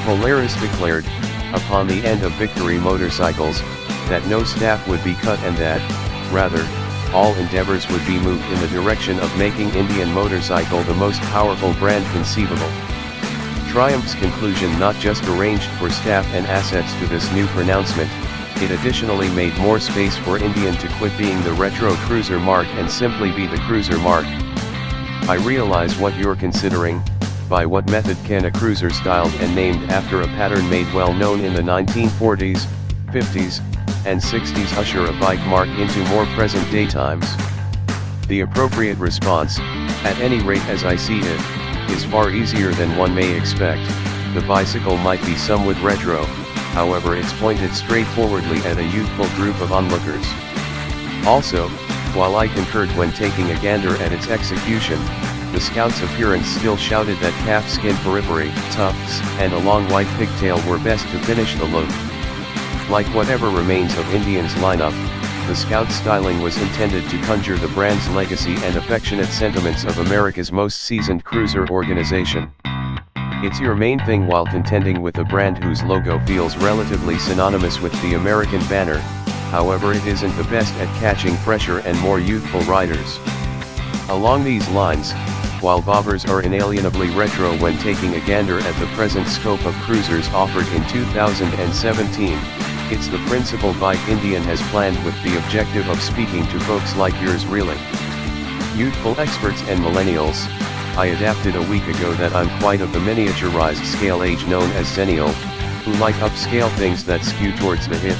Polaris declared, upon the end of Victory Motorcycles, that no staff would be cut and that, rather, all endeavors would be moved in the direction of making Indian motorcycle the most powerful brand conceivable. Triumph's conclusion not just arranged for staff and assets to this new pronouncement, it additionally made more space for Indian to quit being the retro cruiser mark and simply be the cruiser mark. I realize what you're considering. By what method can a cruiser styled and named after a pattern made well known in the 1940s, 50s, and 60s usher a bike mark into more present day times? The appropriate response, at any rate as I see it, is far easier than one may expect. The bicycle might be somewhat retro, however it's pointed straightforwardly at a youthful group of onlookers. Also, while I concurred when taking a gander at its execution, the Scout's appearance still shouted that calfskin periphery, tufts, and a long white pigtail were best to finish the look. Like whatever remains of Indian's lineup, the Scout styling was intended to conjure the brand's legacy and affectionate sentiments of America's most seasoned cruiser organization. It's your main thing while contending with a brand whose logo feels relatively synonymous with the American banner, however it isn't the best at catching fresher and more youthful riders. Along these lines, while bobbers are inalienably retro when taking a gander at the present scope of cruisers offered in 2017, it's the principal bike Indian has planned with the objective of speaking to folks like yours really. Youthful experts and millennials, I adapted a week ago that I'm quite of the miniaturized scale age known as Zennial, who like upscale things that skew towards the hip.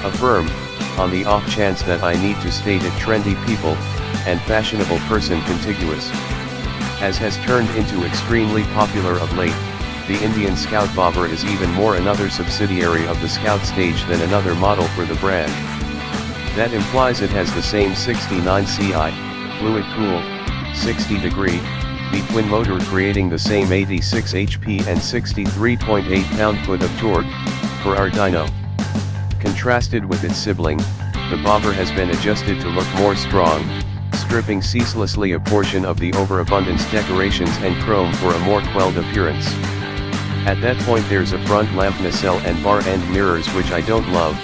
Affirm, on the off chance that I need to state it, trendy people, and fashionable person contiguous. As has turned into extremely popular of late, the Indian Scout Bobber is even more another subsidiary of the Scout stage than another model for the brand. That implies it has the same 69 CI, fluid cooled, 60 degree, V-twin motor creating the same 86 HP and 63.8 pound-foot of torque, per our dyno. Contrasted with its sibling, the Bobber has been adjusted to look more strong, stripping ceaselessly a portion of the overabundance decorations and chrome for a more quelled appearance. At that point there's a front lamp nacelle and bar end mirrors which I don't love.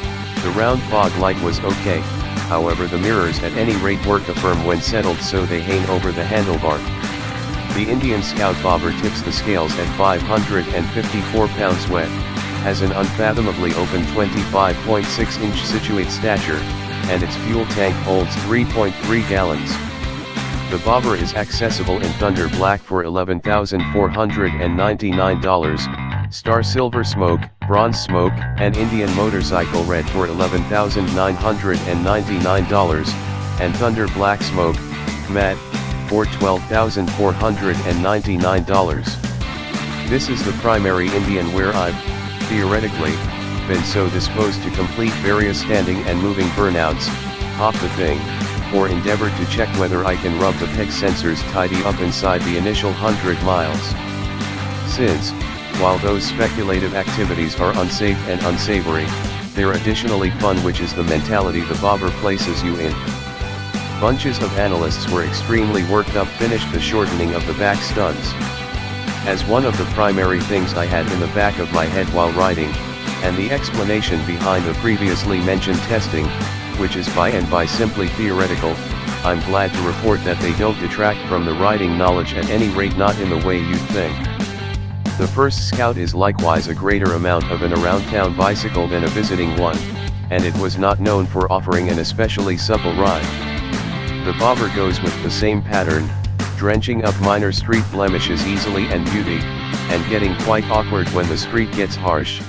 The round fog light was okay, however the mirrors at any rate work affirm when settled so they hang over the handlebar. The Indian Scout Bobber tips the scales at 554 pounds wet, has an unfathomably open 25.6-inch situate stature, and its fuel tank holds 3.3 gallons. The Bobber is accessible in Thunder Black for $11,499, Star Silver Smoke, Bronze Smoke, and Indian Motorcycle Red for $11,999, and Thunder Black Smoke, Matte, for $12,499. This is the primary Indian where I've, theoretically, been so disposed to complete various standing and moving burnouts, hop the thing, or endeavor to check whether I can rub the PEG sensors tidy up inside the initial 100 miles. Since, while those speculative activities are unsafe and unsavory, they're additionally fun, which is the mentality the Bobber places you in. Bunches of analysts were extremely worked up finished the shortening of the back studs. As one of the primary things I had in the back of my head while riding, and the explanation behind the previously mentioned testing, which is by simply theoretical, I'm glad to report that they don't detract from the riding knowledge, at any rate not in the way you'd think. The first Scout is likewise a greater amount of an around-town bicycle than a visiting one, and it was not known for offering an especially supple ride. The Bobber goes with the same pattern, drenching up minor street blemishes easily and beauty, and getting quite awkward when the street gets harsh.